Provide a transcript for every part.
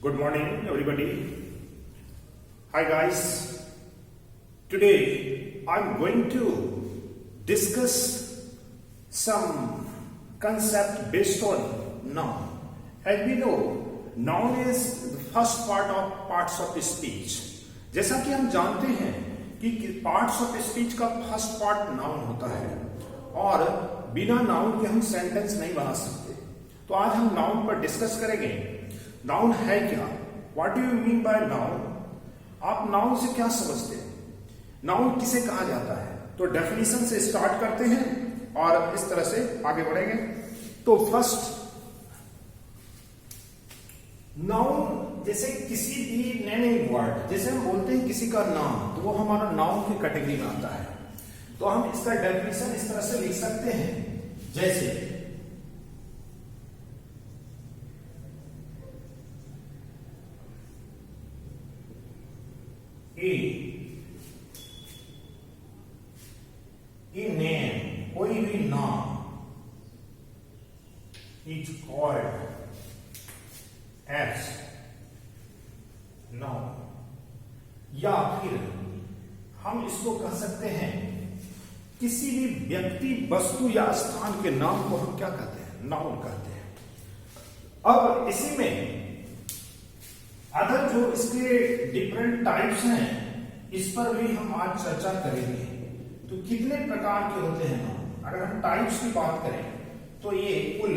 Good morning, everybody. Hi, guys. Today, I'm going to discuss some concept based on noun. As we know, noun is the first parts of speech. जैसा कि हम जानते हैं कि parts of speech का first part noun होता है और बिना नाउन के हम सेंटेंस नहीं बना सकते। तो आज हम नाउन पर डिस्कस करेंगे। नाउन है क्या? What do you mean by noun? आप नाउन से क्या समझते हैं? नाउन किसे कहा जाता है? तो डेफिनेशन से स्टार्ट करते हैं और इस तरह से आगे बढ़ेंगे। तो फर्स्ट, नाउन जैसे किसी भी नेमिंग वर्ड, जैसे हम बोलते हैं किसी का नाम, तो वो हमारा नाउन की कैटेगरी में आता है। तो हम इसका डेफिनेशन इस तरह से लिख सकते हैं, जैसे a name, कोई भी नाम is called as नाउन। या फिर हम इसको कह सकते हैं किसी भी व्यक्ति, वस्तु या स्थान के नाम को हम क्या कहते हैं? नाउन कहते हैं। अब इसी में अदर जो इसके डिफरेंट टाइप्स हैं, इस पर भी हम आज चर्चा करेंगे। तो कितने प्रकार के होते हैं नाउन? अगर हम टाइप्स की बात करें तो ये कुल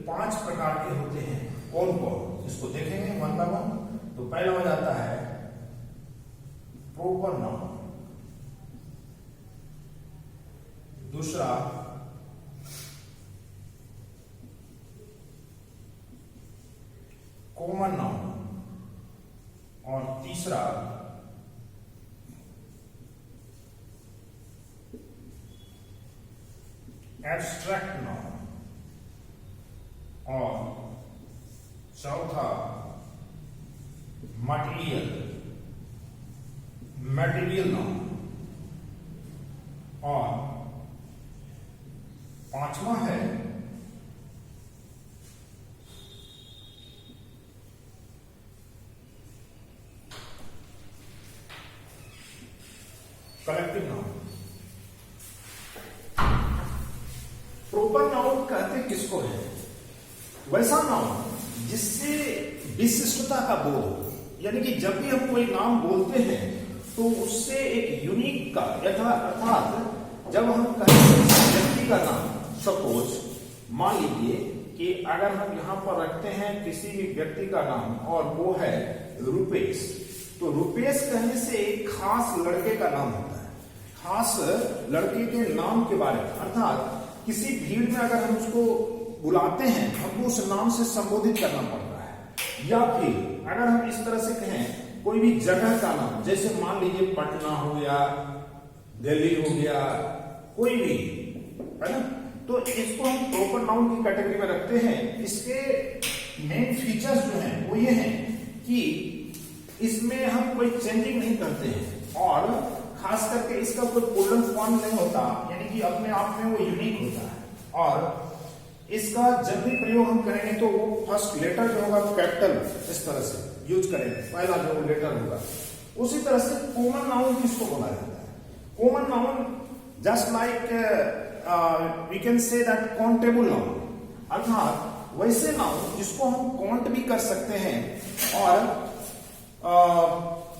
5 प्रकार के होते हैं। कौन कौन? इसको देखेंगे वन बाय वन। तो पहला हो जाता है प्रॉपर नाउन, दूसरा कॉमन नाउन और तीसरा एब्स्ट्रैक्ट नाउन और चौथा मटेरियल नाउन और पांचवा है कलेक्टिव नाउन। प्रॉपर नाउन कहते किसको है? वैसा नाउन जिससे विशिष्टता का बोध हो, यानी कि जब भी हम कोई नाम बोलते हैं तो उससे एक यूनिक का, अर्थात जब हम कहें व्यक्ति का नाम, सपोज मान लीजिए कि अगर हम यहां पर रखते हैं किसी भी व्यक्ति का नाम और वो है रुपेश, तो रुपेश कहने से एक खास लड़के का नाम होता है, खास लड़के के नाम के बारे में। अर्थात किसी भीड़ में अगर हम उसको बुलाते हैं, हमको उस नाम से संबोधित करना पड़ता है। या फिर अगर हम इस तरह से कहें कोई भी जगह का नाम, जैसे मान लीजिए पटना हो गया, दिल्ली हो गया, कोई भी, है ना, तो इसको हम प्रॉपर नाउन की कैटेगरी में रखते हैं। इसके मेन फीचर्स जो हैं वो ये हैं कि इसमें हम कोई चेंजिंग नहीं करते हैं और खास करके इसका कोई पुल्लन फॉर्म नहीं होता, यानी कि अपने आप में वो यूनिक होता है। और इसका जब भी प्रयोग हम करेंगे तो वो फर्स्ट लेटर जो होगा कैपिटल इस तरह से यूज करेंगे, पहला जो लेटर होगा। उसी तरह से कॉमन नाउन किसको बोला जाता है? Common noun just like we can say that countable noun, अर्थात वैसे नाउन जिसको हम काउंट भी कर सकते हैं। और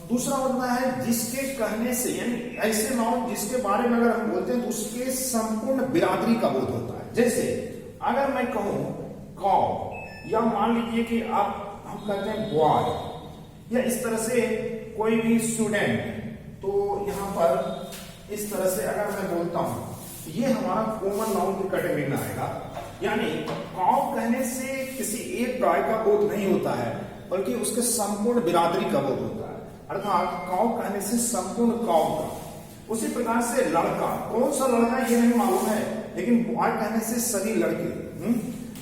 दूसरा होता है जिसके कहने से, यानी ऐसे नाउन जिसके बारे में अगर हम बोलते हैं तो उसके संपूर्ण बिरादरी का बोध होता है। जैसे अगर मैं कहूं कॉ, या मान लीजिए कि आप हम कहते हैं बॉय, या इस तरह से कोई भी स्टूडेंट, तो यहां पर इस तरह से अगर मैं बोलता हूं तो ये हमारा कॉमन नाउन की कैटेगरी में आएगा। यानी काउ कहने से किसी एक गाय का बोध नहीं होता है, बल्कि उसके संपूर्ण बिरादरी का बोध होता है। अर्थात काउ कहने से संपूर्ण काउ का। उसी प्रकार से लड़का, कौन सा लड़का ये नहीं मालूम है, लेकिन बॉय कहने से सभी लड़के,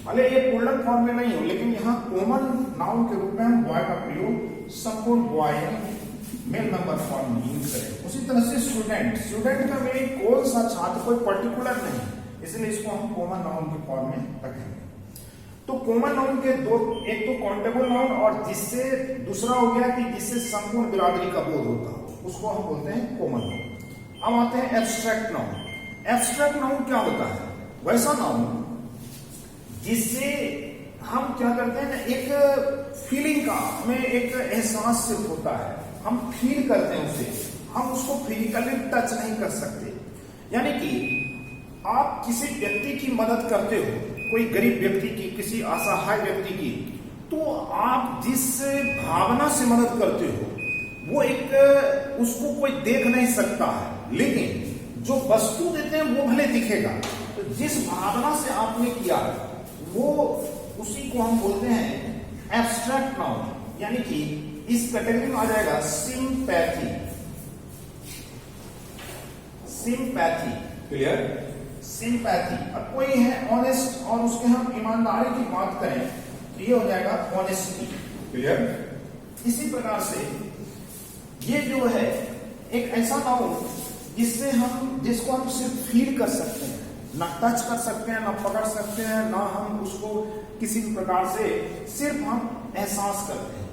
भले ये पुल्लन फॉर्म में नहीं हो, लेकिन यहाँ कॉमन नाउन के रूप में हम बॉय का प्रयोग संपूर्ण बॉय मेल नंबर फॉर्म में यूज करें। उसी तरह से स्टूडेंट, स्टूडेंट का में कौन सा छात्र, कोई पर्टिकुलर नहीं, इसलिए इसको हम कॉमन नाउन के फॉर्म में रखेंगे। तो कॉमन नाउन के दो, एक तो काउंटेबल नाउन और जिससे दूसरा हो गया कि जिससे संपूर्ण बिरादरी का बोध होता हो, उसको हम बोलते हैं कॉमन नाउन। अब आते हैं एब्स्ट्रैक्ट नाउन। एब्स्ट्रैक्ट नाउन क्या होता है? वैसा नाउन जिससे हम क्या करते हैं ना, एक फीलिंग का, हमें एक एहसास सिर्फ होता है, हम फील करते हैं उसे, हम उसको फिजिकली टच नहीं कर सकते। यानी कि आप किसी व्यक्ति की मदद करते हो, कोई गरीब व्यक्ति की, किसी असहाय व्यक्ति की, तो आप जिस भावना से मदद करते हो वो एक, उसको कोई देख नहीं सकता है, लेकिन जो वस्तु देते हैं वो भले दिखेगा। तो जिस भावना से आपने किया वो, उसी को हम बोलते हैं एब्स्ट्रैक्ट नाउन। यानी कि इस कैटेगरी में आ जाएगा सिंपैथी। Sympathy, clear? सिंपैथी। अब कोई है ऑनेस्ट और उसके हम ईमानदारी की बात करें तो ये हो जाएगा ऑनेस्टी, क्लियर? इसी प्रकार से ये जो है एक ऐसा नाउन जिससे हम, जिसको हम सिर्फ फील कर सकते हैं, ना टच कर सकते हैं, ना पकड़ सकते हैं, ना हम उसको किसी भी प्रकार से, सिर्फ हम एहसास करते हैं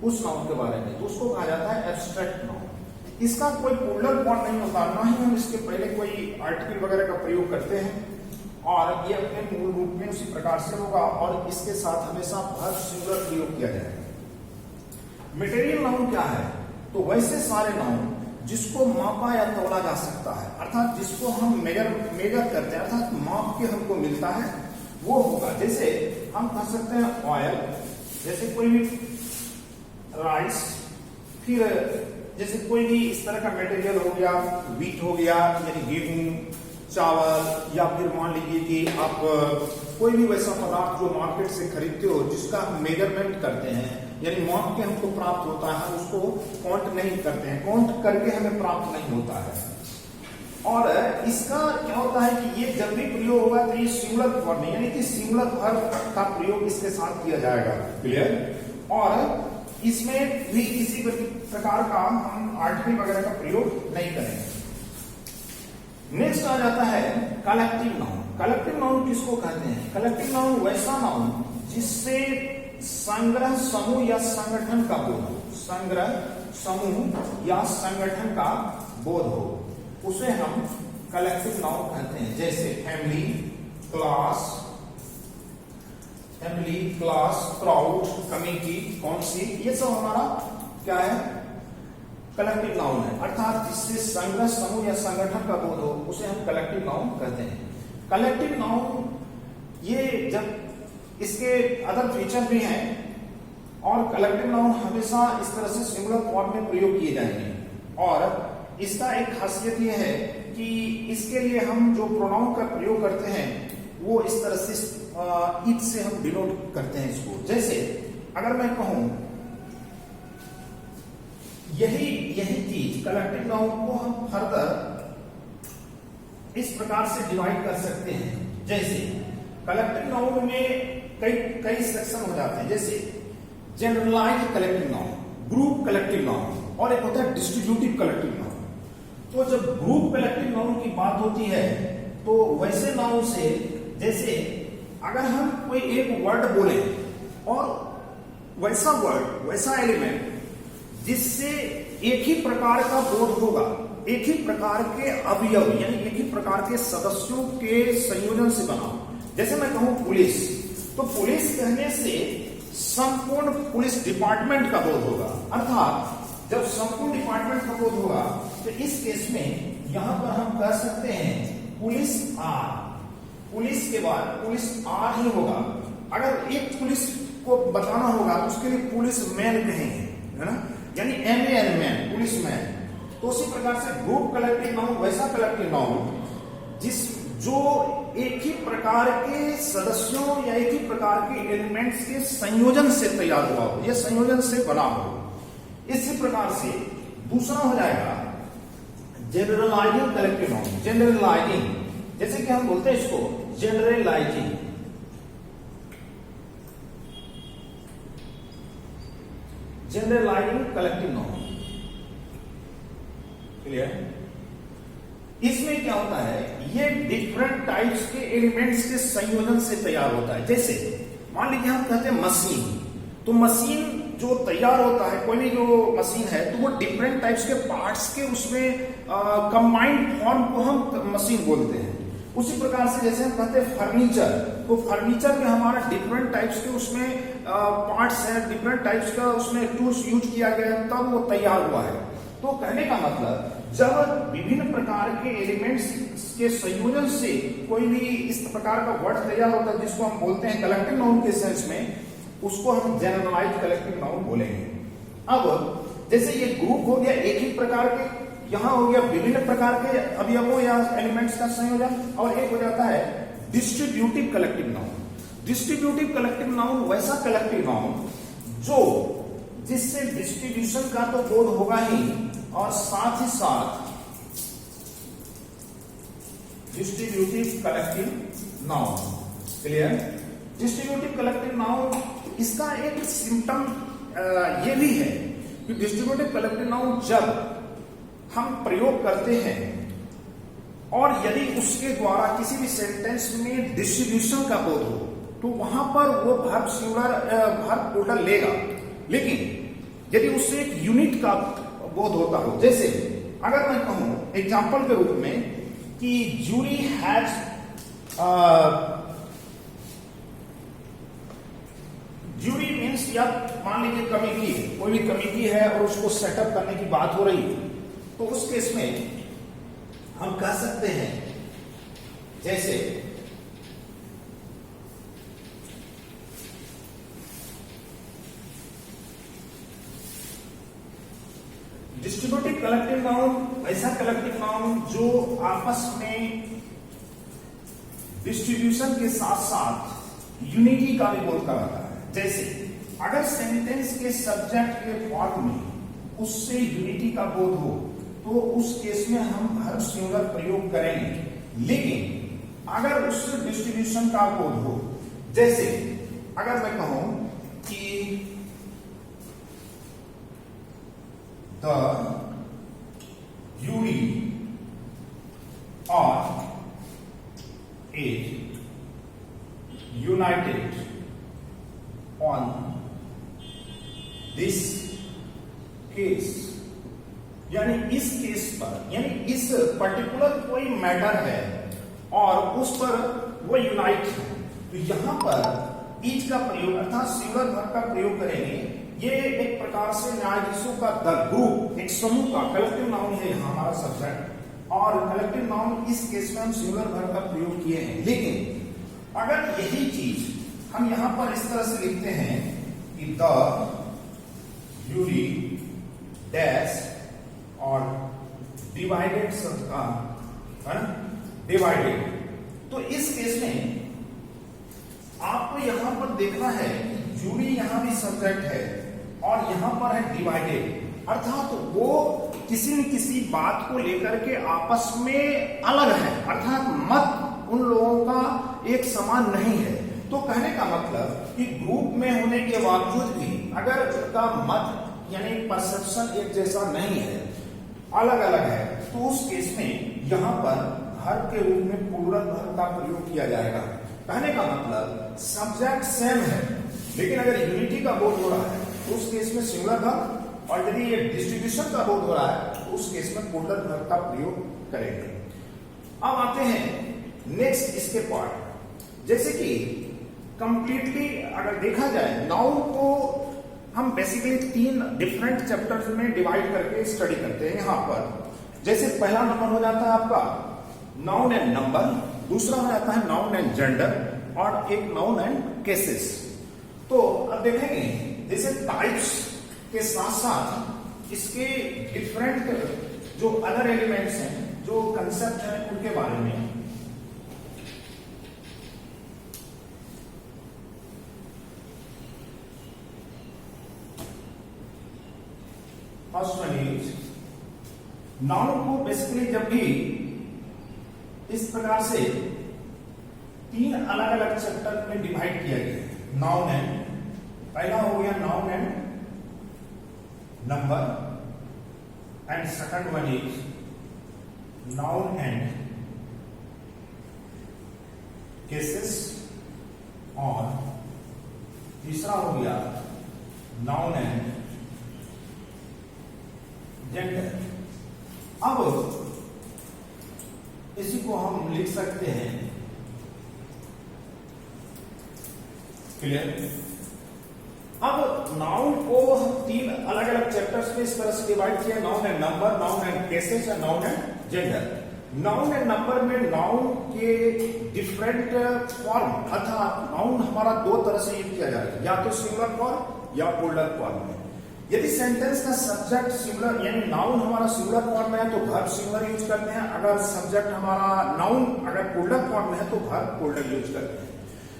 उस नाउन के बारे में, तो उसको कहा जाता है एब्स्ट्रैक्ट नाउन। इसका कोई प्लूरल फॉर्म नहीं होता, ना ही हम इसके पहले कोई आर्टिकल वगैरह का प्रयोग करते हैं, और ये अपने मूल रूप में उसी प्रकार से होगा, और इसके साथ हमेशा वर्ब सिंगुलर प्रयोग किया जाएगा। मटेरियल नाउन क्या है? तो वैसे सारे नाउन जिसको मापा या तोला जा सकता है, अर्थात जिसको हम मेजर करते हैं, अर्थात माप के हमको मिलता है, वो होगा। जैसे हम कह सकते हैं ऑयल, जैसे कोई भी राइस, फिर जैसे कोई भी इस तरह का मटेरियल हो गया, व्हीट हो गया यानी गेहूं, चावल, या फिर मान लीजिए कि आप कोई भी वैसा पदार्थ जो मार्केट से खरीदते हो जिसका हम मेजरमेंट करते हैं, यानी माप के हमको प्राप्त होता है, उसको काउंट नहीं करते हैं, काउंट करके हमें प्राप्त नहीं होता है। और इसका क्या होता है कि ये जब भी प्रयोग होगा तो ये सिंगुलर फॉर्म में, यानी कि सिंगुलर वर्ब का प्रयोग इसके साथ किया जाएगा, क्लियर? और इसमें भी किसी प्रकार का हम आर्टिकल वगैरह का प्रयोग नहीं करेंगे। नेक्स्ट आ जाता है कलेक्टिव नाउन। कलेक्टिव नाउन किसको कहते हैं? कलेक्टिव नाउन वैसा नाउन जिससे संग्रह, समूह या संगठन का बोध हो, संग्रह, समूह या संगठन का बोध हो, उसे हम कलेक्टिव नाउन कहते हैं। जैसे family, class, crowd, committee, council, ये सब हमारा क्या है? कलेक्टिव नाउन है, अर्थात जिससे संग्रह, समूह या संगठन का बोध हो, उसे हम कलेक्टिव नाउन कहते हैं। कलेक्टिव नाउन ये जब इसके अदर फीचर भी हैं, और कलेक्टिव नाउन हमेशा इस तरह से सिंगुलर फॉर्म में प्रयोग किए जाएंगे, और इसका एक खासियत यह है कि इसके लिए हम जो प्रोनाउन का प्रयोग करते हैं वो इस तरह से इट से हम डिनोट करते हैं इसको। जैसे अगर मैं कहूं यही चीज, कलेक्टिव नाउन को हम फर्दर इस प्रकार से डिवाइड कर सकते हैं। जैसे कलेक्टिव नाउन में कई सेक्शन हो जाते हैं, जैसे generalised collective noun, group collective noun, और एक होता है डिस्ट्रीब्यूटिव कलेक्टिव नाउन। तो जब ग्रुप कलेक्टिव नाउन की बात होती है तो वैसे नाउन से, जैसे अगर हम कोई एक वर्ड बोले और वैसा वर्ड, वैसा एलिमेंट जिससे एक ही प्रकार का बोध होगा, एक ही प्रकार के अवयव यानी एक ही प्रकार के सदस्यों के संयोजन से बना। जैसे मैं कहूं पुलिस, तो पुलिस कहने से संपूर्ण पुलिस डिपार्टमेंट का बोध होगा, अर्थात जब संपूर्ण डिपार्टमेंट का बोध होगा तो इस केस में यहां पर हम कह सकते हैं पुलिस आर। पुलिस के बाद पुलिस आर ही होगा। अगर एक पुलिस को बताना होगा तो उसके लिए पुलिस मैन कहेंगे, है ना, यानी MAN मैन, पुलिस मैन। तो उसी प्रकार से ग्रुप कलेक्टिव नाउन वैसा कलेक्टिव नाउन जो एक ही प्रकार के सदस्यों या एक ही प्रकार के एलिमेंट्स के संयोजन से तैयार हुआ हो या संयोजन से बना हो। इसी प्रकार से दूसरा हो जाएगा जनरलाइजिंग कलेक्टिव नाउन। जनरलाइजिंग, जैसे कि हम बोलते हैं इसको generalizing, generalizing collective noun, clear? इसमें क्या होता है, ये डिफरेंट टाइप्स के एलिमेंट्स के संयोजन से तैयार होता है। जैसे मान लीजिए हम कहते हैं मशीन, तो मशीन जो तैयार होता है, कोई भी जो मशीन है, तो वो डिफरेंट टाइप्स के पार्ट्स के उसमें कंबाइंड फॉर्म को हम मशीन बोलते हैं। उसी प्रकार से जैसे हम कहते हैं फर्नीचर, तो फर्नीचर में हमारा डिफरेंट टाइप्स के उसमें पार्ट्स हैं, डिफरेंट टाइप्स का उसमें टूल्स यूज किया गया है, तब वो तैयार हुआ है। तो कहने का मतलब जब विभिन्न प्रकार के एलिमेंट्स के संयोजन से कोई भी इस प्रकार का वर्ड तैयार होता है, जिसको हम बोलते हैं कलेक्टिव नाउन के सेंस में, उसको हम जनरलाइज्ड कलेक्टिव नाउन बोलेंगे। अब जैसे ये ग्रुप हो गया एक ही प्रकार के, यहां हो गया विभिन्न प्रकार के अवयवों या एलिमेंट्स का संयोजन, और एक हो जाता है distributive collective noun. Distributive collective noun वैसा कलेक्टिव नाउन जो जिससे डिस्ट्रीब्यूशन का तो बोध होगा ही, और साथ ही साथ distributive collective noun. Clear? Distributive collective noun इसका एक सिम्टम ये भी है कि डिस्ट्रीब्यूटिव कलेक्टिव नाउन जब हम प्रयोग करते हैं और यदि उसके द्वारा किसी भी सेंटेंस में डिस्ट्रीब्यूशन का बोध हो, तो वहां पर वो वर्ब सिंगुलर वर्ब प्लूरल लेगा। लेकिन यदि उससे एक यूनिट का बोध होता हो, जैसे अगर मैं कहूं एग्जांपल के रूप में कि जूरी हैज जूरी मीन्स, या मान लीजिए कमिटी, कोई भी कमिटी है और उसको सेटअप करने की बात हो रही है, तो उस केस में हम कह सकते हैं जैसे डिस्ट्रीब्यूटिव कलेक्टिव नाउन ऐसा कलेक्टिव नाउन जो आपस में डिस्ट्रीब्यूशन के साथ साथ यूनिटी का भी बोध कराता है। जैसे अगर सेंटेंस के सब्जेक्ट के फॉर्म में उससे यूनिटी का बोध हो, तो उस केस में हम वर्ब सिंगुलर प्रयोग करेंगे। लेकिन अगर उससे डिस्ट्रीब्यूशन का बोध हो, जैसे अगर मैं कहूं कि the jury are united on this case, यानी इस केस पर, यानी इस पर्टिकुलर कोई मैटर है और उस पर वो यूनाइट है, तो यहां पर ईच का प्रयोग अर्थात सिंगुलर वर्ब का प्रयोग करेंगे। ये एक प्रकार से न्यायाधीशों का दल, ग्रुप, एक समूह का कलेक्टिव नाउन है यहाँ हमारा सब्जेक्ट, और कलेक्टिव नाउन इस केस में हम सिंगुलर वर्ब का प्रयोग किए हैं। लेकिन अगर यही चीज हम यहां पर इस तरह से लिखते हैं कि द jury डैश और डिवाइडेड डिवाइडेड, तो इस केस में आपको यहां पर देखना है कि जूरी यहां भी सब्जेक्ट है और यहां पर है डिवाइडेड, अर्थात वो किसी न किसी बात को लेकर के आपस में अलग है, अर्थात मत उन लोगों का एक समान नहीं है। तो कहने का मतलब कि ग्रुप में होने के बावजूद भी अगर उनका मत यानी परसेप्शन एक जैसा नहीं है, अलग अलग है, तो उस केस में यहां पर वर्ब के रूप में प्लूरल वर्ब का प्रयोग किया जाएगा। कहने का मतलब सब्जेक्ट सेम है, लेकिन अगर यूनिटी का बोध हो रहा है तो उस केस में सिंगुलर वर्ब, और यदि ये डिस्ट्रीब्यूशन का बोध हो रहा है तो उस केस में प्लूरल वर्ब का प्रयोग करेंगे। अब आते हैं नेक्स्ट इसके पार्ट, जैसे कि कंप्लीटली अगर देखा जाए नाउन को हम बेसिकली 3 डिफरेंट चैप्टर्स में डिवाइड करके स्टडी करते हैं। यहां पर जैसे पहला नंबर हो जाता है आपका नाउन एंड नंबर, दूसरा हो जाता है नाउन एंड जेंडर, और एक नाउन एंड केसेस। तो अब देखेंगे जैसे टाइप्स के साथ साथ इसके डिफरेंट जो अदर एलिमेंट्स हैं, जो कंसेप्ट हैं, उनके बारे में। फर्स्ट वन इज नाउन को बेसिकली जब भी इस प्रकार से 3 अलग अलग चैप्टर में डिवाइड किया गया है। नाउन एंड, पहला हो गया noun and number, and second one is noun and cases, और तीसरा हो गया नाउन एंड जेंडर। अब इसी को हम लिख सकते हैं, क्लियर। अब नाउन को हम तीन अलग अलग चैप्टर्स में इस तरह से डिवाइड किया, noun and number, noun and cases और noun and gender. Noun and number में नाउन के डिफरेंट फॉर्म, अर्थात नाउन हमारा दो तरह से यूज किया जाएगा, या तो सिंगुलर फॉर्म या प्लूरल फॉर्म में। यदि सेंटेंस का सब्जेक्ट सिंगुलर यानी नाउन हमारा सिंगुलर फॉर्म में है तो वर्ब सिंगुलर यूज करते हैं, अगर सब्जेक्ट हमारा नाउन अगर प्लूरल फॉर्म में है तो वर्ब प्लूरल यूज करते हैं।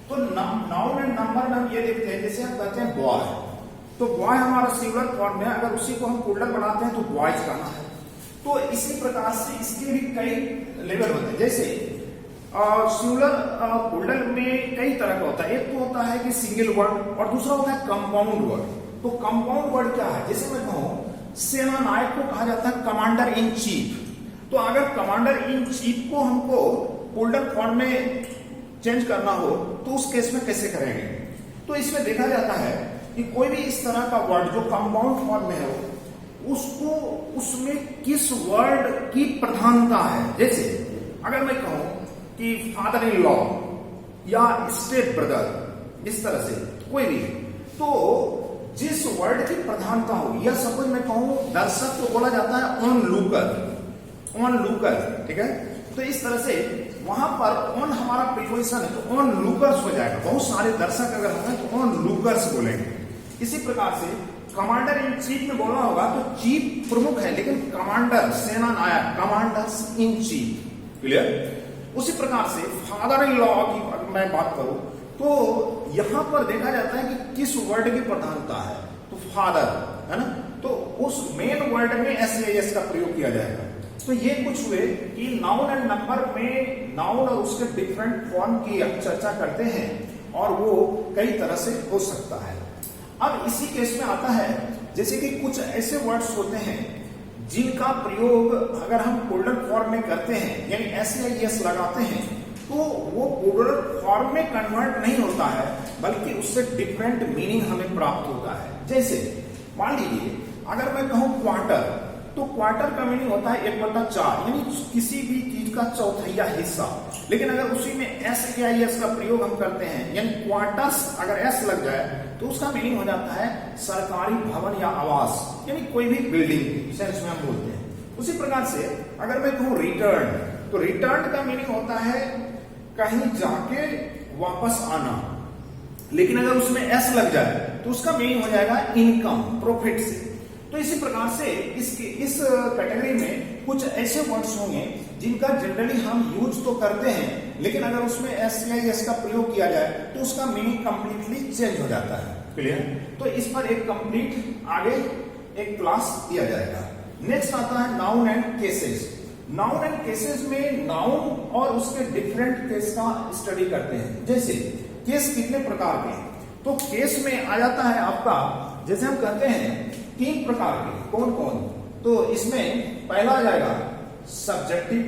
तो नाउन एंड नंबर में हम ये देखते हैं, जैसे हम कहते हैं बॉय, तो बॉय हमारा सिंगुलर फॉर्म में है, अगर उसी को हम प्लूरल बनाते हैं तो बॉयज कहना है। तो इसी प्रकार से इसके भी कई लेवल होते हैं, जैसे सिंगुलर प्लूरल में कई तरह का होता है। एक तो होता है कि सिंगल वर्ड और दूसरा होता है कंपाउंड वर्ड। तो कंपाउंड वर्ड क्या है, जैसे मैं कहूं सेना नायक को कहा जाता है कमांडर इन चीफ। तो अगर कमांडर इन चीफ को हमको प्लूरल फॉर्म में चेंज करना हो तो उस केस में कैसे करेंगे? तो इसमें देखा जाता है कि कोई भी इस तरह का वर्ड जो कंपाउंड फॉर्म में है उसको उसमें किस वर्ड की प्रधानता है। जैसे अगर मैं कहूं कि फादर इन लॉ या स्टेप ब्रदर, इस तरह से कोई भी, तो जिस वर्ड की प्रधानता हो, या सपोज मैं कहूं दर्शक को बोला जाता है ऑन लुकर, ऑन लुकर, ठीक है। तो इस तरह से वहां पर ऑन हमारा प्रीपोजिशन है तो ऑन लुकर्स हो जाएगा। बहुत सारे दर्शक अगर होंगे तो ऑन लुकर्स बोलेंगे। इसी प्रकार से कमांडर इन चीफ में बोलना होगा तो चीफ प्रमुख है, लेकिन कमांडर सेना नायक, कमांडर्स इन चीफ, क्लियर। उसी प्रकार से फादर इन लॉ की मैं बात करूं तो यहां पर देखा जाता है कि किस वर्ड की प्रधानता है, तो फादर है ना, तो उस मेन वर्ड में एस का प्रयोग किया जाएगा। तो ये कुछ हुए कि नाउन एंड नंबर में नाउन और उसके डिफरेंट फॉर्म की चर्चा करते हैं और वो कई तरह से हो सकता है। अब इसी केस में आता है जैसे कि कुछ ऐसे वर्ड्स होते हैं जिनका प्रयोग अगर हम प्लूरल फॉर्म में करते हैं यानी एस लगाते हैं तो वो प्लूरल फॉर्म में कन्वर्ट नहीं होता है, बल्कि उससे डिफरेंट मीनिंग हमें प्राप्त होता है। जैसे मान लीजिए अगर मैं कहूं क्वार्टर, तो क्वार्टर का मीनिंग होता है 1/4 यानी किसी भी चीज का चौथाई हिस्सा। लेकिन अगर उसी में एस का प्रयोग हम करते हैं यानी क्वार्टर्स अगर एस लग जाए तो उसका मीनिंग हो जाता है सरकारी भवन या आवास, यानी कोई भी बिल्डिंग सेंस में हम बोलते हैं। उसी प्रकार से अगर मैं कहूं रिटर्न, तो रिटर्न का मीनिंग होता है कहीं जाके वापस आना। लेकिन अगर उसमें एस लग जाए तो उसका मीनिंग हो जाएगा इनकम, प्रॉफिट से। तो इसी प्रकार से इस कैटेगरी में कुछ ऐसे वर्ड्स होंगे जिनका जनरली हम यूज तो करते हैं, लेकिन अगर उसमें एस का प्रयोग किया जाए तो उसका मीनिंग कंप्लीटली चेंज हो जाता है, क्लियर। तो इस पर एक कंप्लीट आगे एक क्लास दिया जाएगा। नेक्स्ट आता है noun and cases. Noun and cases में नाउन और उसके डिफरेंट केस का स्टडी करते हैं। जैसे केस कितने प्रकार के, तो केस में आ जाता है आपका, जैसे हम कहते हैं 3 प्रकार के, कौन कौन, तो इसमें पहला आ जाएगा सब्जेक्टिव,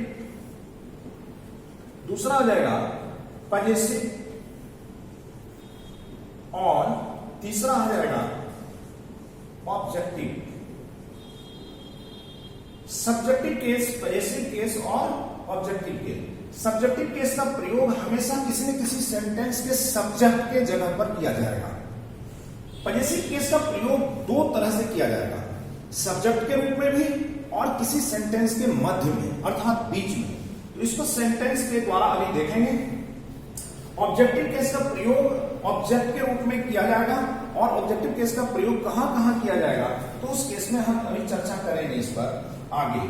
दूसरा आ जाएगा पजेसिव और तीसरा आ जाएगा objective. Subjective case, possessive case और ऑब्जेक्टिव केस। सब्जेक्टिव केस का प्रयोग हमेशा किसी न किसी सेंटेंस के सब्जेक्ट के जगह पर किया जाएगा। पजेसिव केस का प्रयोग 2 तरह से किया जाएगा, सब्जेक्ट के रूप में भी और किसी सेंटेंस के मध्य में अर्थात बीच में। तो इसको सेंटेंस के द्वारा अभी देखेंगे। ऑब्जेक्टिव केस का प्रयोग ऑब्जेक्ट के रूप में किया जाएगा और ऑब्जेक्टिव केस का प्रयोग कहां कहां किया जाएगा तो उस केस में हम अभी चर्चा करेंगे इस पर आगे।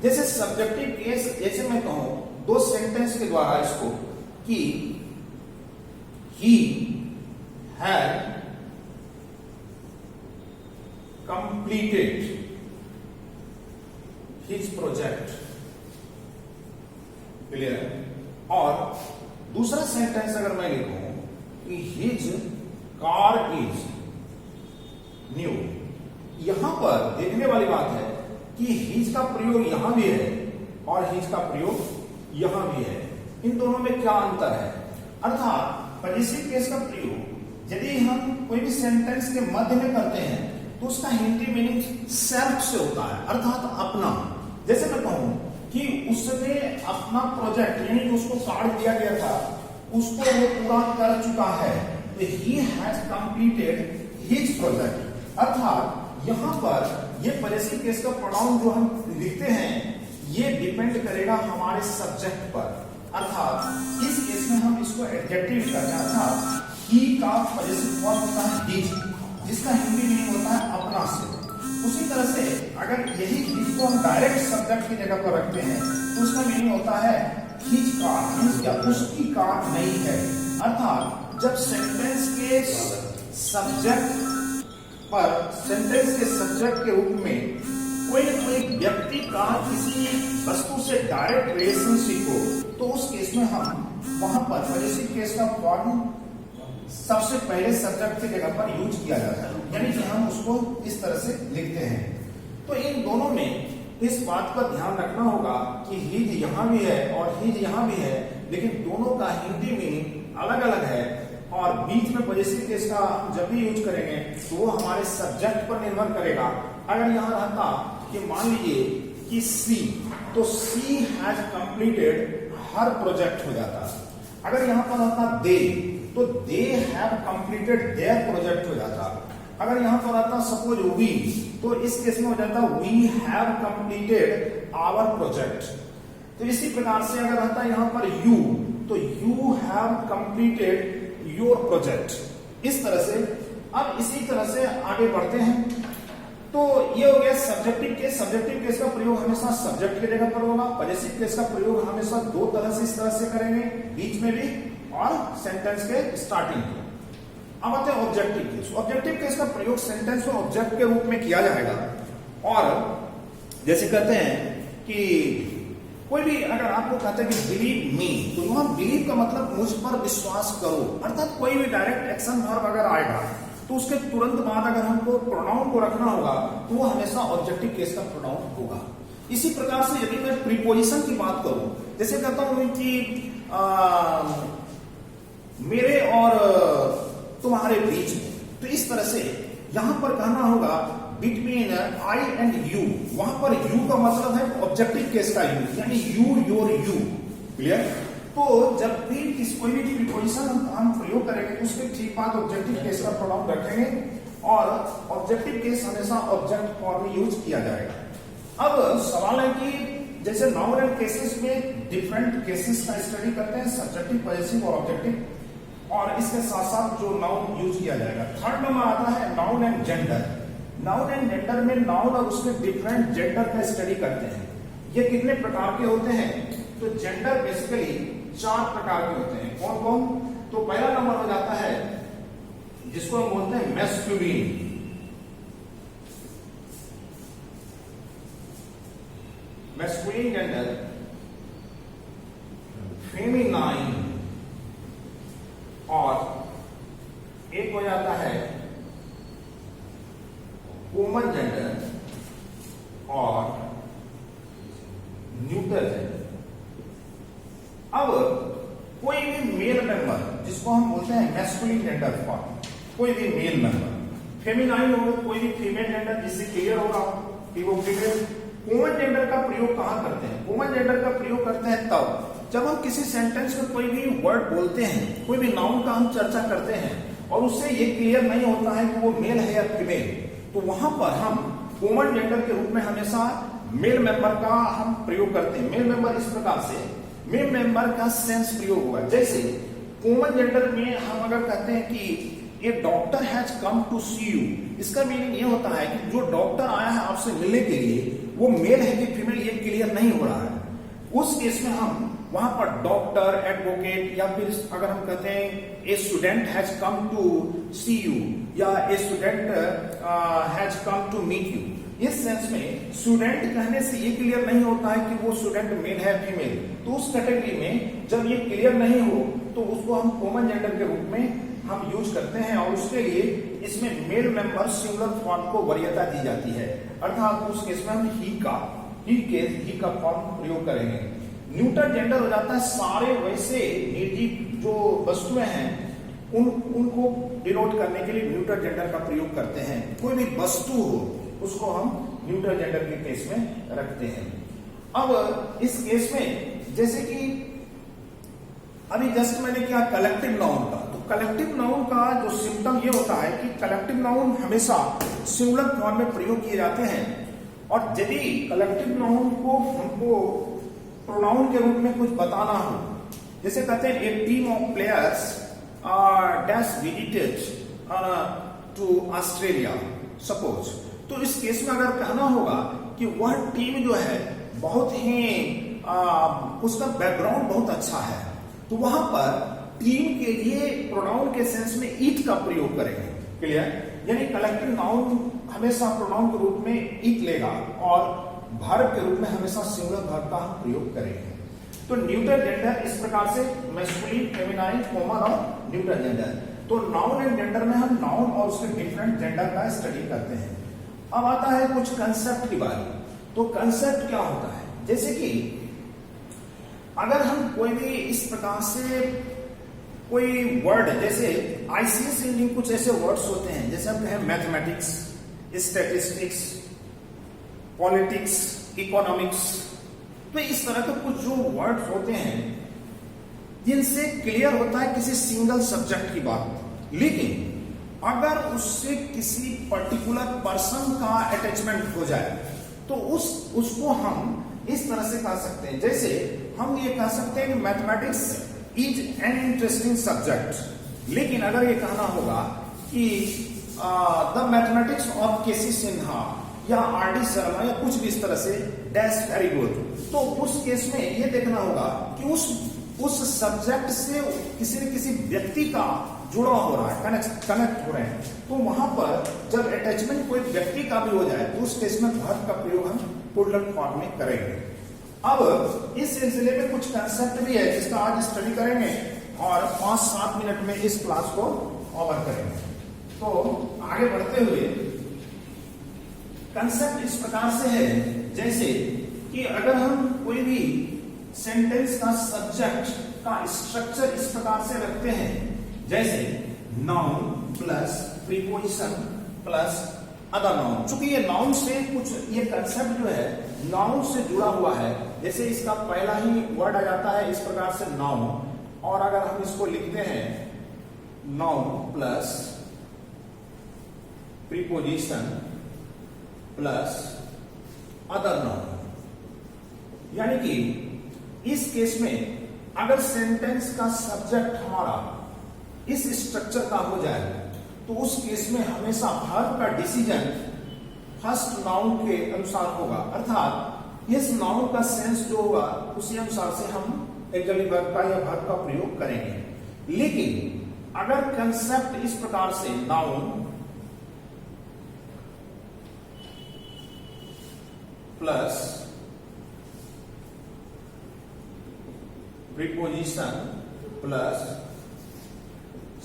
जैसे सब्जेक्टिव केस, जैसे मैं कहूं 2 सेंटेंस के द्वारा इसको कि he had completed his project, clear. और दूसरा सेंटेंस अगर मैं लिखूं कि his car is new, यहां पर देखने वाली बात है कि his का प्रयोग यहां भी है और his का प्रयोग यहां भी है। इन दोनों में क्या अंतर है, अर्थात पजेसिव केस का प्रयोग यदि हम कोई भी सेंटेंस के मध्य में करते हैं तो उसका हिंदी मीनिंग सेल्फ से होता है, अर्थात अपना। जैसे मैं कहूं कि उसने अपना प्रोजेक्ट यानी कि उसको कार्ड दिया गया था उसको वो पूरा कर चुका है, तो he has completed his project. अर्थात यहां पर ये पॉजेसिव केस का प्रोनाउन जो हम लिखते हैं ये डिपेंड करेगा हमारे सब्जेक्ट पर। अर्थात इस केस में हम इसको एडजेक्टिव करते हैं, अर्थात ही का पॉजेसिव फॉर्म होता है हिज, जिसका हिंदी मीनिंग होता है अपना से। उसी तरह से अगर यही हिज को हम डायरेक्ट सब्जेक्ट की जगह पर रखते हैं तो उसका मीनिंग होता है हिज कार, या उसकी कार नहीं है। अर्थात जब सेंटेंस के सब्जेक्ट पर, सेंटेंस के सब्जेक्ट के रूप में कोई व्यक्ति का किसी वस्तु से डायरेक्ट रिलेशनशिप हो तो उस केस में हम वहां पर पॉजेसिव केस का फॉर्म सबसे पहले सब्जेक्ट की जगह पर यूज किया जाता है, यानी कि हम उसको इस तरह से लिखते हैं। तो इन दोनों में इस बात का ध्यान रखना होगा कि हिज यहां भी है और हिज यहां भी है, लेकिन दोनों का हिंदी मीनिंग अलग अलग है। और बीच में पॉजेसिव केस का जब भी यूज करेंगे तो वो हमारे सब्जेक्ट पर निर्भर करेगा। अगर यहां रहता कि मान लीजिए कि सी, तो सी हैज कंप्लीटेड हर प्रोजेक्ट हो जाता। अगर यहां पर रहता दे, तो they have completed there project हो जाता। अगर यहां पर रहता सपोज वी, तो इस केस में हो जाता we have completed our project. तो इसी प्रकार से अगर रहता यहां पर यू, तो you have completed your project. इस तरह से अब इसी तरह से आगे बढ़ते हैं। तो ये हो गया सब्जेक्टिव केस। सब्जेक्टिव केस का प्रयोग हमेशा सब्जेक्ट की जगह पर होगा। पॉजेसिव केस का प्रयोग हमेशा दो तरह से इस तरह से करेंगे, बीच में भी और सेंटेंस के स्टार्टिंग में। अब आते हैं ऑब्जेक्टिव केस। ऑब्जेक्टिव केस का प्रयोग सेंटेंस में ऑब्जेक्ट के रूप में किया जाएगा। और जैसे कहते हैं कि कोई भी अगर आपको कहते हैं कि बिलीव मी, तो वहां बिलीव का मतलब मुझ पर विश्वास करो। अर्थात कोई भी डायरेक्ट एक्शन वर्ब अगर आएगा तो उसके तुरंत बाद अगर हमको प्रोनाउन को रखना होगा तो वो हमेशा ऑब्जेक्टिव केस का प्रोनाउन होगा। इसी प्रकार से यदि मैं प्रीपोजिशन की बात करूं, जैसे कहता हूं कि मेरे और तुम्हारे बीच में, तो इस तरह से यहां पर कहना होगा बिटवीन आई एंड यू। वहां पर यू का मतलब है ऑब्जेक्टिव केस का यू, यानी यू योर यू। क्लियर? तो जब भी कोई भी प्रीपोजिशन हम प्रयोग करेंगे तो उसके ठीक बाद ऑब्जेक्टिव केस का प्रोनाउन रखेंगे और ऑब्जेक्टिव केस हमेशा ऑब्जेक्ट फॉर्म में यूज किया जाएगा। अब सवाल है कि जैसे नाउन एंड केसेस में डिफरेंट केसेस का स्टडी करते हैं, सब्जेक्टिव, पॉजेसिव और ऑब्जेक्टिव, और इसके साथ साथ जो नाउन यूज किया जाएगा। थर्ड नंबर आता है noun and gender. Noun and gender में नाउन और उसके डिफरेंट जेंडर का स्टडी करते हैं। ये कितने प्रकार के होते हैं? तो जेंडर बेसिकली 4 प्रकार के होते हैं। कौन कौन? तो पहला नंबर हो जाता है जिसको हम बोलते हैं मैस्कुलिन। मैस्कुलिन जेंडर, फेमिनाइन, और एक हो जाता है वुमन जेंडर और न्यूट्रल जेंडर। अब कोई भी मेल मेंबर जिसको हम बोलते हैं मैस्कुलिन जेंडर फॉर्म, कोई भी मेल मेंबर, फेमिनाइन हो कोई भी फीमेल जेंडर, जिससे क्लियर होगा कि वो फीमेल। वुमन जेंडर का प्रयोग कहां करते हैं? वुमन जेंडर का प्रयोग करते हैं तब जब हम किसी सेंटेंस में कोई भी वर्ड बोलते हैं, कोई भी नाउन का हम चर्चा करते हैं और उससे ये क्लियर नहीं होता है कि वो मेल है या फीमेल, तो वहां पर हम वुमन जेंडर के रूप में हमेशा मेल मेंबर का हम प्रयोग करते हैं। मेल मेंबर इस प्रकार से मेल मेंबर का सेंस प्रयोग हुआ। जैसे वुमन जेंडर में हम अगर कहते हैं कि a doctor has come to see you, इसका मीनिंग ये होता है कि जो डॉक्टर आया है आपसे मिलने के लिए वो मेल है कि फीमेल ये क्लियर नहीं हो रहा है। उस केस में हम वहां पर डॉक्टर, एडवोकेट, या फिर अगर हम कहते हैं a student has come to see you या a student has come to meet you, इस सेंस में स्टूडेंट कहने से ये क्लियर नहीं होता है कि वो स्टूडेंट मेल है फीमेल। तो उस कैटेगरी में जब ये क्लियर नहीं हो तो उसको हम कॉमन जेंडर के रूप में हम यूज करते हैं और उसके लिए इसमें मेल मेंबर सिंगुलर फॉर्म को वरीयता दी जाती है। अर्थात उस केस में हम ही का फॉर्म प्रयोग करेंगे। न्यूट्रल जेंडर हो जाता है सारे वैसे निर्जीव जो वस्तुएं हैं उनको डिनोट करने के लिए न्यूट्रल जेंडर का प्रयोग करते हैं। कोई भी वस्तु हो उसको हम न्यूट्रल जेंडर के केस में रखते हैं। अब इस केस में जैसे कि अभी जस्ट मैंने किया कलेक्टिव नाउन का, तो कलेक्टिव नाउन का जो सिम्टम ये होता है कि कलेक्टिव नाउन हमेशा सिंगुलर फॉर्म में प्रयोग किए जाते हैं, और यदि कलेक्टिव नाउन को हमको प्रोनाउन के रूप में कुछ बताना हो, जैसे कहते हैं a team of players dash visited to Australia suppose, तो इस केस में अगर कहना होगा कि वह टीम जो है बहुत ही उसका बैकग्राउंड बहुत अच्छा है, तो वहां पर टीम के लिए प्रोनाउन के सेंस में इट का प्रयोग करेंगे। क्लियर? यानी कलेक्टिव नाउन हमेशा प्रोनाउन के रूप में इट लेगा और वर्ब के रूप में हमेशा सिंगुलर वर्ब का हम प्रयोग करेंगे। तो न्यूट्रल जेंडर इस प्रकार से मैस्कुलिन, फेमिनाइन, कॉमन और न्यूट्रल जेंडर। तो नाउन एंड जेंडर में हम नाउन और उसके डिफरेंट जेंडर का स्टडी करते हैं। अब आता है कुछ कंसेप्ट की बारी। तो कंसेप्ट क्या होता है? जैसे कि अगर हम कोई भी इस प्रकार से कोई वर्ड, जैसे आईसीएस इंग्लिश कुछ ऐसे वर्ड्स होते हैं, जैसे हम कहें मैथमेटिक्स, स्टैटिस्टिक्स, पॉलिटिक्स, इकोनॉमिक्स, तो इस तरह के कुछ जो वर्ड्स होते हैं जिनसे क्लियर होता है किसी सिंगल सब्जेक्ट की बात, लेकिन अगर उससे किसी पर्टिकुलर पर्सन का अटैचमेंट हो जाए तो उसको हम इस तरह से कह सकते हैं। जैसे हम ये कह सकते हैं कि mathematics is an interesting subject, लेकिन अगर ये कहना होगा कि the mathematics of KC Sinha या आर.डी. शर्मा या कुछ भी इस तरह से डैश वेरी गुड, तो उस केस में ये देखना होगा कि उस सब्जेक्ट से किसी न किसी व्यक्ति का जुड़ा हो रहा है, कनेक्ट हो रहे हैं। तो वहां पर जब अटैचमेंट कोई व्यक्ति का भी हो जाए तो उस केस में वर्ब का प्रयोग हम प्लूरल फॉर्म में करेंगे। अब इस सिलसिले में कुछ कंसेप्ट भी है जिसका आज स्टडी करेंगे और 5-7 मिनट में इस क्लास को ओवर करेंगे। तो आगे बढ़ते हुए कंसेप्ट इस प्रकार से है, जैसे कि अगर हम कोई भी सेंटेंस का सब्जेक्ट का स्ट्रक्चर इस प्रकार से रखते हैं, जैसे noun plus preposition plus other noun. चूंकि ये नाउन से कुछ, ये कंसेप्ट जो है नाउन से जुड़ा हुआ है, जैसे इसका पहला ही वर्ड आ जाता है इस प्रकार से नाउन, और अगर हम इसको लिखते हैं noun plus preposition plus other noun, यानी कि इस केस में अगर सेंटेंस का सब्जेक्ट हमारा इस स्ट्रक्चर का हो जाए तो उस केस में हमेशा वर्ब का डिसीजन फर्स्ट नाउन के अनुसार होगा, अर्थात इस नाउन का सेंस जो होगा उसी अनुसार से हम एक्चुअली वर्ब का या वर्ब का प्रयोग करेंगे। लेकिन अगर कंसेप्ट इस प्रकार से noun plus preposition plus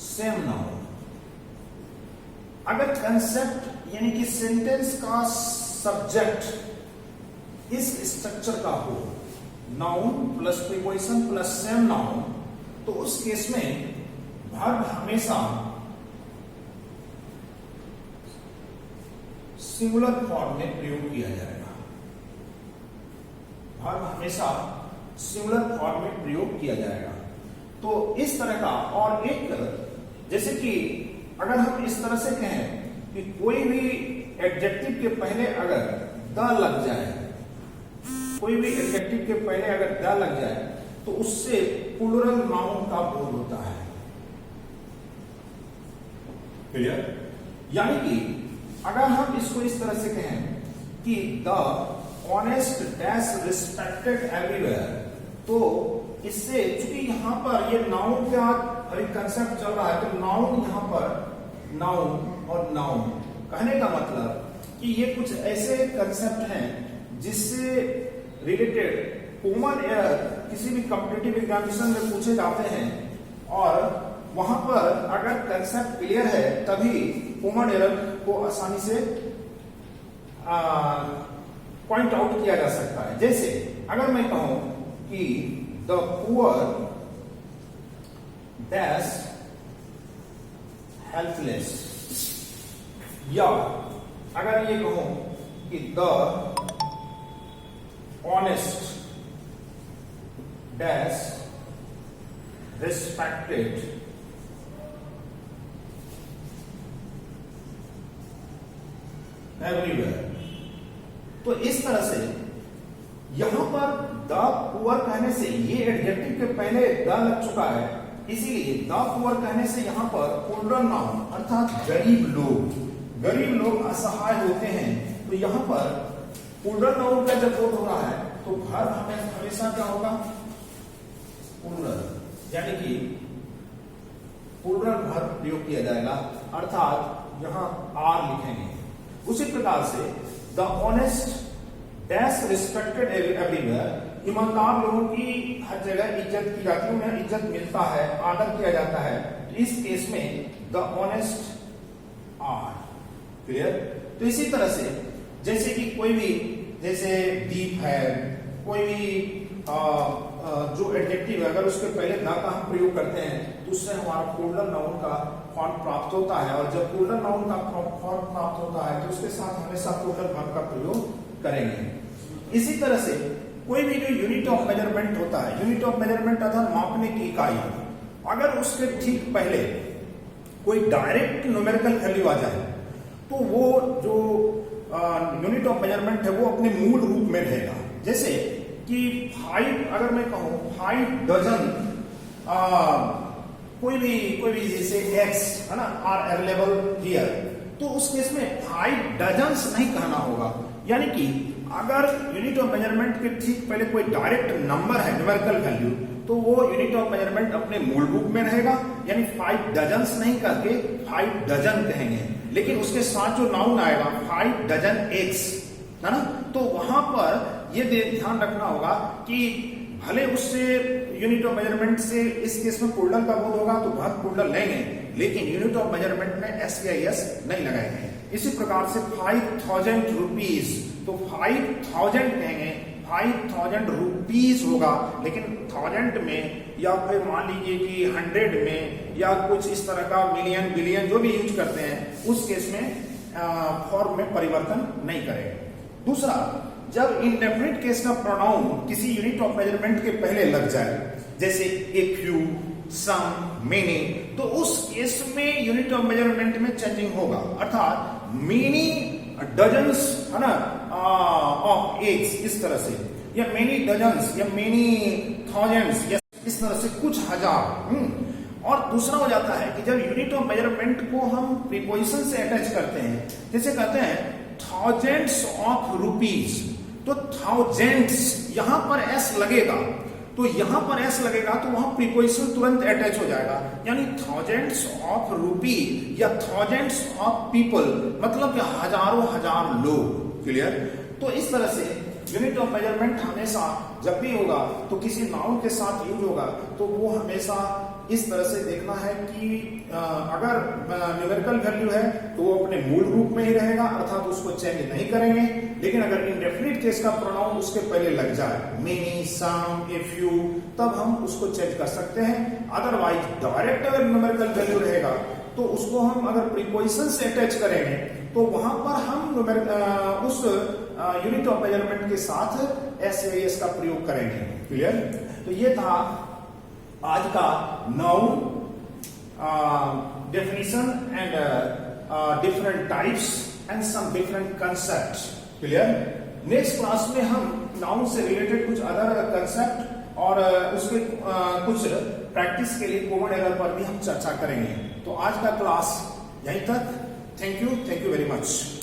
same noun, अगर कंसेप्ट यानी कि सेंटेंस का सब्जेक्ट इस स्ट्रक्चर का हो, noun plus preposition plus same noun, तो उस केस में वर्ब हमेशा सिंगुलर फॉर्म में प्रयोग किया जाएगा। वर्ब हमेशा सिंगुलर फॉर्म में प्रयोग किया जाएगा। तो इस तरह का, और एक जैसे कि अगर हम इस तरह से कहें कि कोई भी एडजेक्टिव के पहले अगर द लग जाए, कोई भी एडजेक्टिव के पहले अगर द लग जाए तो उससे प्लूरल नाउन का बोध होता है। क्लियर? यानी कि अगर हम इसको इस तरह से कहें कि the honest dash respected everywhere, तो इससे चूंकि यहां पर ये नाउन का अभी कंसेप्ट चल रहा है, तो नाउन यहां पर नाउन और नाउन कहने का मतलब कि ये कुछ ऐसे कंसेप्ट हैं जिससे रिलेटेड कॉमन एरर किसी भी कॉम्पिटिटिव एग्जामिनेशन में पूछे जाते हैं, और वहां पर अगर कंसेप्ट क्लियर है तभी कॉमन एरर को आसानी से पॉइंट आउट किया जा सकता है। जैसे अगर मैं कहूं कि द पुअर डैश हेल्थलेस, या अगर ये कहूं कि the honest dash respected everywhere, तो इस तरह से यहां पर द पुअर कहने से ये एडजेक्टिव के पहले द लग चुका है, इसीलिए द पुअर कहने से यहां पर प्लूरल नाउन अर्थात गरीब लोग असहाय होते हैं, तो यहां पर प्लूरल नाउन का जब बोध हो रहा है तो वर्ब हमेशा क्या होगा, प्लूरल, यानी कि प्लूरल वर्ब प्रयोग किया जाएगा, अर्थात यहां आर लिखेंगे। उसी प्रकार से the honest dash respected everywhere, ईमानदार लोगों की हर जगह इज्जत की जाती है, उन्हें इज्जत मिलता है, आदर किया जाता है। तो इस केस में द ऑनेस्ट आर, क्लियर। तो इसी तरह से जैसे कि कोई भी, जैसे दीप है, कोई भी जो एडजेक्टिव है अगर उसके पहले द का हम प्रयोग करते हैं तो उससे हमारा प्लूरल नाउन का फॉर्म प्राप्त होता है, और जब प्लूरल नाउन का फॉर्म प्राप्त होता है तो उसके साथ हमेशा प्लूरल वर्ब का प्रयोग करेंगे। इसी तरह से कोई भी जो यूनिट ऑफ मेजरमेंट होता है, यूनिट ऑफ मेजरमेंट अर्थात मापने की इकाई, अगर उसके ठीक पहले कोई डायरेक्ट न्यूमेरिकल वैल्यू आ जाए तो वो जो यूनिट ऑफ मेजरमेंट है वो अपने मूल रूप में रहेगा। जैसे कि 5, अगर मैं कहूं 5 डजन कोई भी जैसे x है ना आर अवेलेबल हियर, तो उस केस में 5 डजन्स नहीं कहना होगा, यानी कि अगर यूनिट ऑफ मेजरमेंट के ठीक पहले कोई डायरेक्ट नंबर है, न्यूमेरिकल वैल्यू, तो वो यूनिट ऑफ मेजरमेंट अपने मूल रूप में रहेगा, यानी 5 डजन्स नहीं करके 5 डजन कहेंगे। लेकिन उसके साथ जो नाउन आएगा 5 डजन एग्स, है ना, तो वहां पर ये ध्यान रखना होगा कि भले उससे यूनिट ऑफ मेजरमेंट से इस केस में प्लूरल का बोध होगा तो बहुत प्लूरल लेंगे, लेकिन यूनिट ऑफ मेजरमेंट में एस या एस नहीं लगाएंगे। इसी प्रकार से 5000 रुपीज, तो 5000 कहेंगे, 5000 रुपीज होगा, लेकिन 1000 में या फिर मान लीजिए कि 100 में या कुछ इस तरह का मिलियन बिलियन जो भी यूज करते हैं, उस केस में फॉर्म में परिवर्तन नहीं करेंगे। दूसरा, जब इंडेफिनिट केस का प्रोनाउन किसी यूनिट ऑफ मेजरमेंट के पहले लग जाए, जैसे ए फ्यू, सम, मेनी, तो उस केस में यूनिट ऑफ मेजरमेंट में चेंजिंग होगा, अर्थात मेनी डजन्स, है ना, ऑफ एग्स, इस तरह से, या मेनी डजन्स या मेनी थाउजेंड्स, या इस तरह से कुछ हजार। और दूसरा हो जाता है कि जब यूनिट ऑफ मेजरमेंट को हम प्रीपोजिशन से अटैच करते हैं, जैसे कहते हैं थाउजेंड्स ऑफ रुपीज, तो थाउजेंड्स यहां पर एस लगेगा, तो यहां पर एस लगेगा तो वहां प्रीपोजिशन तुरंत अटैच हो जाएगा, यानी थाउजेंड्स ऑफ रुपी या थाउजेंड्स ऑफ पीपल, मतलब कि हजारों हजार लोग, क्लियर। तो इस तरह से यूनिट ऑफ मेजरमेंट हमेशा जब भी होगा तो किसी नाउन के साथ यूज होगा, तो वो हमेशा इस तरह से देखना है कि अगर न्यूमेरिकल वैल्यू है तो वो अपने मूल रूप में ही रहेगा, अर्थात उसको चेंज नहीं करेंगे। लेकिन अगर इंडेफिनिट केस का प्रोनाउन उसके पहले लग जाए, मेनी, सम, ए फ्यू, तब हम उसको चेंज कर सकते हैं। अदरवाइज डायरेक्ट अगर न्यूमेरिकल वैल्यू रहेगा तो उसको हम अगर प्रीपोजिशन से अटैच करेंगे तो वहां पर हम उस यूनिट ऑफ मेजरमेंट के साथ एस का प्रयोग करेंगे, क्लियर। तो ये था आज का noun definition and different types and some different concepts, clear. Next class में हम नाउन से रिलेटेड कुछ अदर कंसेप्ट और उसके कुछ प्रैक्टिस के लिए कॉमन एरर पर भी हम चर्चा करेंगे। तो आज का क्लास यहीं तक। Thank you very much.